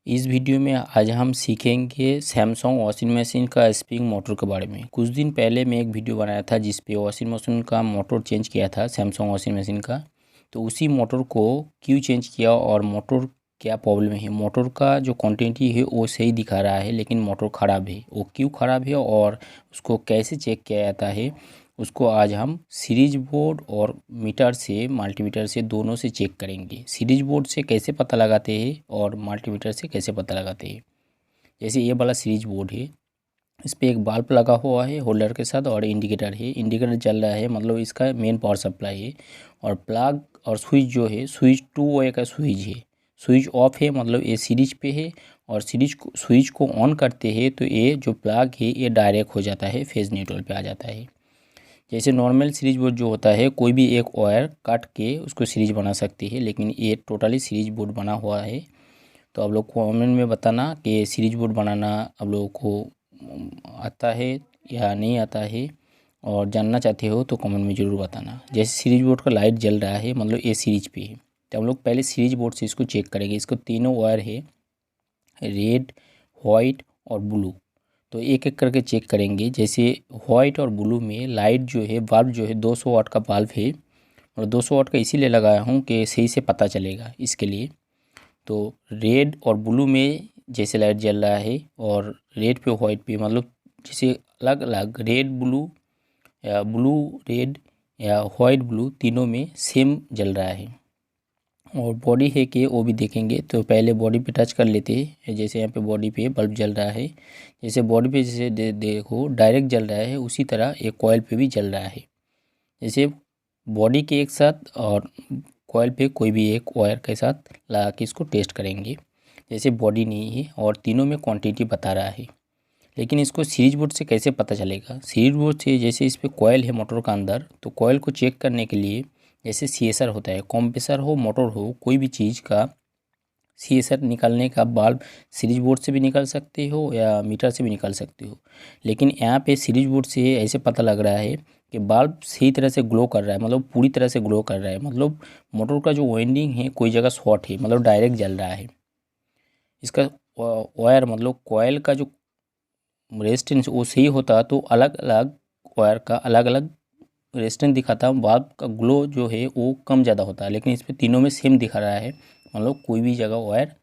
इस वीडियो में आज हम सीखेंगे सैमसंग वॉशिंग मशीन का स्प्रिंग मोटर के बारे में। कुछ दिन पहले मैं एक वीडियो बनाया था जिस पे वॉशिंग मशीन का मोटर चेंज किया था सैमसंग वॉशिंग मशीन का। तो उसी मोटर को क्यों चेंज किया और मोटर क्या प्रॉब्लम है। मोटर का जो क्वांटिटी है वो सही दिखा रहा है लेकिन मोटर ख़राब है, वो क्यों ख़राब है और उसको कैसे चेक किया जाता है, उसको आज हम सीरीज बोर्ड और मीटर से मल्टीमीटर से दोनों से चेक करेंगे। सीरीज बोर्ड से कैसे पता लगाते हैं और मल्टीमीटर से कैसे पता लगाते हैं। जैसे ये वाला सीरीज बोर्ड है, इस पर एक बल्ब लगा हुआ है होल्डर के साथ और इंडिकेटर है। इंडिकेटर जल रहा है मतलब इसका मेन पावर सप्लाई है। और प्लग और स्विच जो है, स्विच 2 वे का स्विच है। स्विच ऑफ है मतलब ये सीरीज पे है और स्विच को ऑन करते हैं तो ये जो प्लग है ये डायरेक्ट हो जाता है, फेज न्यूट्रल पे आ जाता है। जैसे नॉर्मल सीरीज बोर्ड जो होता है कोई भी एक वायर काट के उसको सीरीज बना सकती है, लेकिन ये टोटली सीरीज बोर्ड बना हुआ है। तो आप लोग कमेंट में बताना कि सीरीज बोर्ड बनाना आप लोगों को आता है या नहीं आता है, और जानना चाहते हो तो कमेंट में ज़रूर बताना। जैसे सीरीज बोर्ड का लाइट जल रहा है मतलब ये सीरीज पे है, तो हम लोग पहले सीरीज बोर्ड से इसको चेक करेंगे। इसको तीनों वायर है, रेड, वाइट और ब्लू। तो एक एक करके चेक करेंगे। जैसे वाइट और ब्लू में लाइट जो है, बल्ब जो है 200 वाट का बल्ब है, और 200 वाट का इसीलिए लगाया हूँ कि सही से पता चलेगा इसके लिए। तो रेड और ब्लू में जैसे लाइट जल रहा है और रेड पे वाइट पे मतलब जैसे अलग अलग रेड ब्लू या ब्लू रेड या वाइट ब्लू तीनों में सेम जल रहा है। और बॉडी है कि वो भी देखेंगे। तो पहले बॉडी पे टच कर लेते हैं। जैसे यहाँ पे बॉडी पे बल्ब जल रहा है, जैसे बॉडी पे जैसे देखो डायरेक्ट जल रहा है, उसी तरह एक कॉइल पे भी जल रहा है। जैसे बॉडी के एक साथ और कॉइल पे कोई भी एक वायर के साथ लगा के इसको टेस्ट करेंगे। जैसे बॉडी नहीं है और तीनों में क्वांटिटी बता रहा है, लेकिन इसको सीरीज बोर्ड से कैसे पता चलेगा। सीरीज बोर्ड से जैसे इस पर कॉइल है मोटर का अंदर, तो कॉइल को चेक करने के लिए जैसे सीएसआर होता है, कंप्रेसर हो मोटर हो कोई भी चीज़ का सीएसआर निकालने का बल्ब सीरीज बोर्ड से भी निकाल सकते हो या मीटर से भी निकाल सकते हो। लेकिन यहाँ पे सीरीज बोर्ड से ऐसे पता लग रहा है कि बल्ब सही तरह से ग्लो कर रहा है, मतलब पूरी तरह से ग्लो कर रहा है, मतलब मोटर का जो वाइंडिंग है कोई जगह शॉर्ट है, मतलब डायरेक्ट जल रहा है। इसका वायर मतलब कॉयल का जो रेजिस्टेंस वो सही होता तो अलग अलग वायर का अलग अलग रेजिस्टेंस दिखाता, बल्ब का ग्लो जो है वो कम ज़्यादा होता है। लेकिन इस पर तीनों में सेम दिखा रहा है, मतलब कोई भी जगह वायर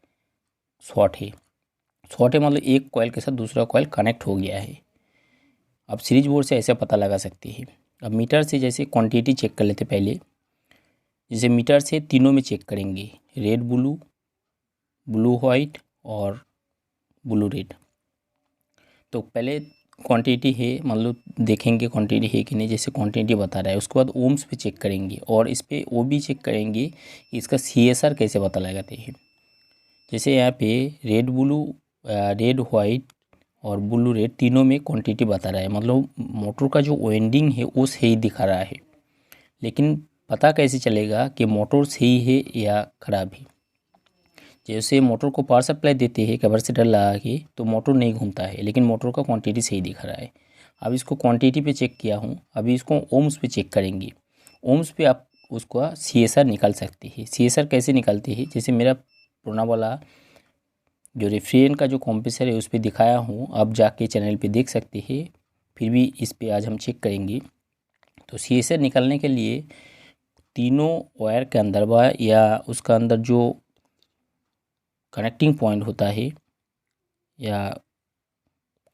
शॉर्ट है। शॉर्ट है मतलब एक कॉइल के साथ दूसरा कॉइल कनेक्ट हो गया है। अब सीरीज बोर्ड से ऐसे पता लगा सकते हैं। अब मीटर से जैसे क्वांटिटी चेक कर लेते पहले। जैसे मीटर से तीनों में चेक करेंगे, रेड ब्लू, ब्लू वाइट और ब्लू रेड। तो पहले क्वांटिटी है मतलब देखेंगे क्वांटिटी है कि नहीं। जैसे क्वांटिटी बता रहा है, उसके बाद ओम्स पे चेक करेंगे और इस पे वो भी चेक करेंगे कि इसका सीएसआर कैसे पता लगाते हैं। जैसे यहाँ पे रेड ब्लू, रेड वाइट और ब्लू रेड तीनों में क्वांटिटी बता रहा है, मतलब मोटर का जो वाइंडिंग है वो सही दिखा रहा है। लेकिन पता कैसे चलेगा कि मोटर सही है या ख़राब है। जैसे मोटर को पावर सप्लाई देते हैं कैपेसिटर लगा के तो मोटर नहीं घूमता है, लेकिन मोटर का क्वांटिटी सही दिख रहा है। अब इसको क्वांटिटी पे चेक किया हूँ, अभी इसको ओम्स पे चेक करेंगे। ओम्स पे आप उसका सीएसआर निकाल सकते हैं। सीएसआर कैसे निकालते हैं, जैसे मेरा पुराना वाला जो रेफ्रिजरेंट का जो कंप्रेसर है उस पर दिखाया हूँ, आप जाके चैनल पे देख सकते हैं। फिर भी इस पे आज हम चेक करेंगे। तो सीएसआर निकालने के लिए तीनों वायर के अंदर या उसका अंदर जो कनेक्टिंग पॉइंट होता है, या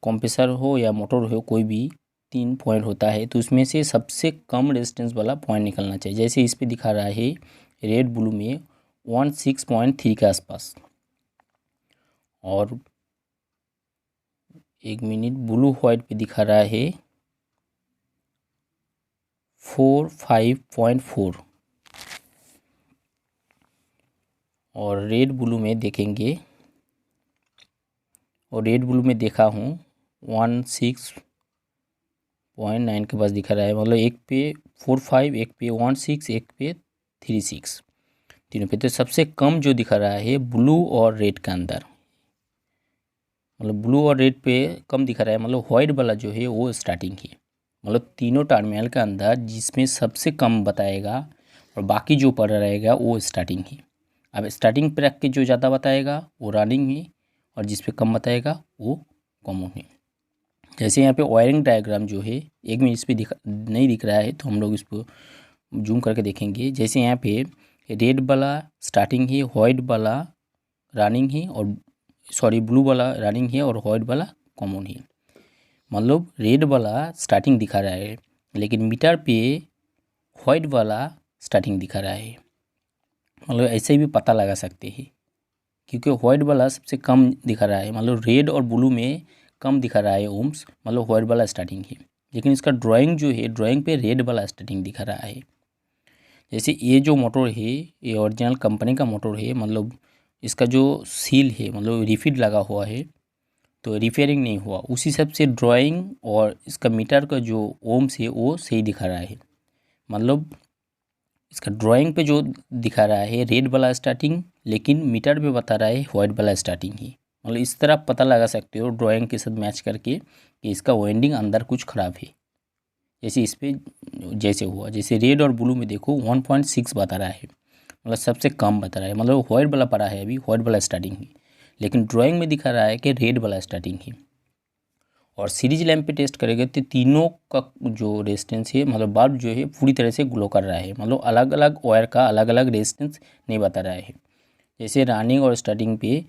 कंप्रेसर हो या मोटर हो कोई भी 3 पॉइंट होता है, तो उसमें से सबसे कम रेजिस्टेंस वाला पॉइंट निकलना चाहिए। जैसे इस पे दिखा रहा है रेड ब्लू में 16.3 के आसपास, और एक मिनट ब्लू वाइट पे दिखा रहा है 45.4, और रेड ब्लू में देखेंगे, और रेड ब्लू में देखा हूँ 16.9 के पास दिखा रहा है, मतलब एक पे 45, एक पे 16, एक पे 36, तीनों पे। तो सबसे कम जो दिखा रहा है ब्लू और रेड के अंदर, मतलब ब्लू और रेड पे कम दिखा रहा है, मतलब वाइट वाला जो है वो स्टार्टिंग है। मतलब तीनों टर्मिनल के अंदर जिसमें सबसे कम बताएगा और बाकी जो ऊपर रहेगा वो स्टार्टिंग है। अब स्टार्टिंग पे रख के जो ज़्यादा बताएगा वो रनिंग है, और जिस पे कम बताएगा वो कॉमन है। जैसे यहाँ पे वायरिंग डायग्राम जो है, एक मिनट इस पर नहीं दिख रहा है तो हम लोग इसको जूम करके देखेंगे। जैसे यहाँ पे रेड वाला स्टार्टिंग है, वाइट वाला रनिंग है, और ब्लू वाला रनिंग है और वाइट वाला कॉमन है। मतलब रेड वाला स्टार्टिंग दिखा रहा है, लेकिन मीटर पे वाइट वाला स्टार्टिंग दिखा रहा है। मतलब ऐसे भी पता लगा सकते हैं, क्योंकि वाइट वाला सबसे कम दिखा रहा है। मतलब रेड और ब्लू में कम दिखा रहा है ओम्स, मतलब वाइट वाला स्टार्टिंग है। लेकिन इसका ड्राइंग जो है, ड्राइंग पे रेड वाला स्टार्टिंग दिखा रहा है। जैसे ये जो मोटर है, ये ओरिजिनल कंपनी का मोटर है। मतलब इसका जो सील है, मतलब रिफिट लगा हुआ है, तो रिपेयरिंग नहीं हुआ। उसी हिसाब से ड्राइंग और इसका मीटर का जो ओम्स है वो सही दिखा रहा है। मतलब इसका ड्राइंग पे जो दिखा रहा है रेड वाला स्टार्टिंग, लेकिन मीटर पे बता रहा है वाइट वाला स्टार्टिंग ही। मतलब इस तरह पता लगा सकते हो ड्राइंग के साथ मैच करके कि इसका वाइंडिंग अंदर कुछ ख़राब है। जैसे इस पर जैसे हुआ, जैसे रेड और ब्लू में देखो 1.6 बता रहा है, मतलब सबसे कम बता रहा है। मतलब वाइट वाला पड़ा है अभी, वाइट वाला स्टार्टिंग है, लेकिन ड्राइंग में दिखा रहा है कि रेड वाला स्टार्टिंग है। और सीरीज लैंप पे टेस्ट करेंगे तो तीनों का जो रेजिस्टेंस है, मतलब बल्ब जो है पूरी तरह से ग्लो कर रहा है। मतलब अलग अलग वायर का अलग अलग रेजिस्टेंस नहीं बता रहा है। जैसे रनिंग और स्टार्टिंग पे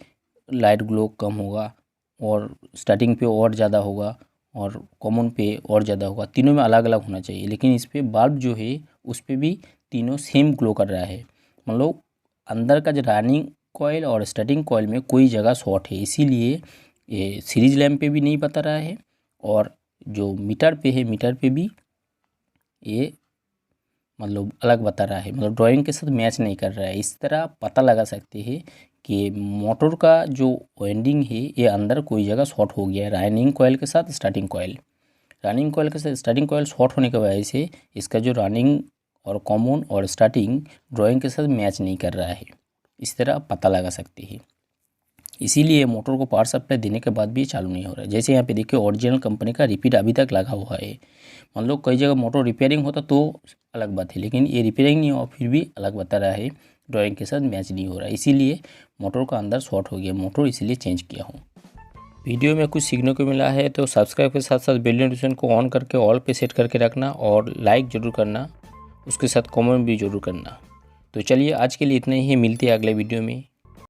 लाइट ग्लो कम होगा, और स्टार्टिंग पे और ज़्यादा होगा, और कॉमन पे और ज़्यादा होगा। तीनों में अलग अलग होना चाहिए, लेकिन इस पर बल्ब जो है उस पर भी तीनों सेम ग्लो कर रहा है। मतलब अंदर का जो रनिंग कॉइल और स्टार्टिंग कॉइल में कोई जगह शॉर्ट है, इसीलिए ये सीरीज लैंप पे भी नहीं बता रहा है, और जो मीटर पे है मीटर पे भी ये मतलब अलग बता रहा है। मतलब ड्राइंग के साथ मैच नहीं कर रहा है। इस तरह पता लगा सकते हैं कि मोटर का जो वाइंडिंग है ये अंदर कोई जगह शॉर्ट हो गया है, रनिंग कॉइल के साथ स्टार्टिंग कॉइल। रनिंग कॉइल के साथ स्टार्टिंग कॉइल शॉर्ट होने की वजह से इसका जो रनिंग और कॉमन और स्टार्टिंग ड्राइंग के साथ मैच नहीं कर रहा है। इस तरह पता लगा सकते हैं। इसीलिए मोटर को पावर सप्लाई देने के बाद भी चालू नहीं हो रहा है। जैसे यहाँ पे देखिए ओरिजिनल कंपनी का रिपीट अभी तक लगा हुआ है। मान लो कई जगह मोटर रिपेयरिंग होता तो अलग बात है, लेकिन ये रिपेयरिंग नहीं हुआ फिर भी अलग बता रहा है, ड्राइंग के साथ मैच नहीं हो रहा है। इसीलिए मोटर का अंदर शॉर्ट हो गया, मोटर इसीलिए चेंज किया हूँ। वीडियो में कुछ सीखने को मिला है तो सब्सक्राइब के साथ साथ बेल नोटिफिकेशन को ऑन करके ऑल पे सेट करके रखना, और लाइक ज़रूर करना, उसके साथ कमेंट भी ज़रूर करना। तो चलिए आज के लिए इतना ही, मिलते हैं अगले वीडियो में।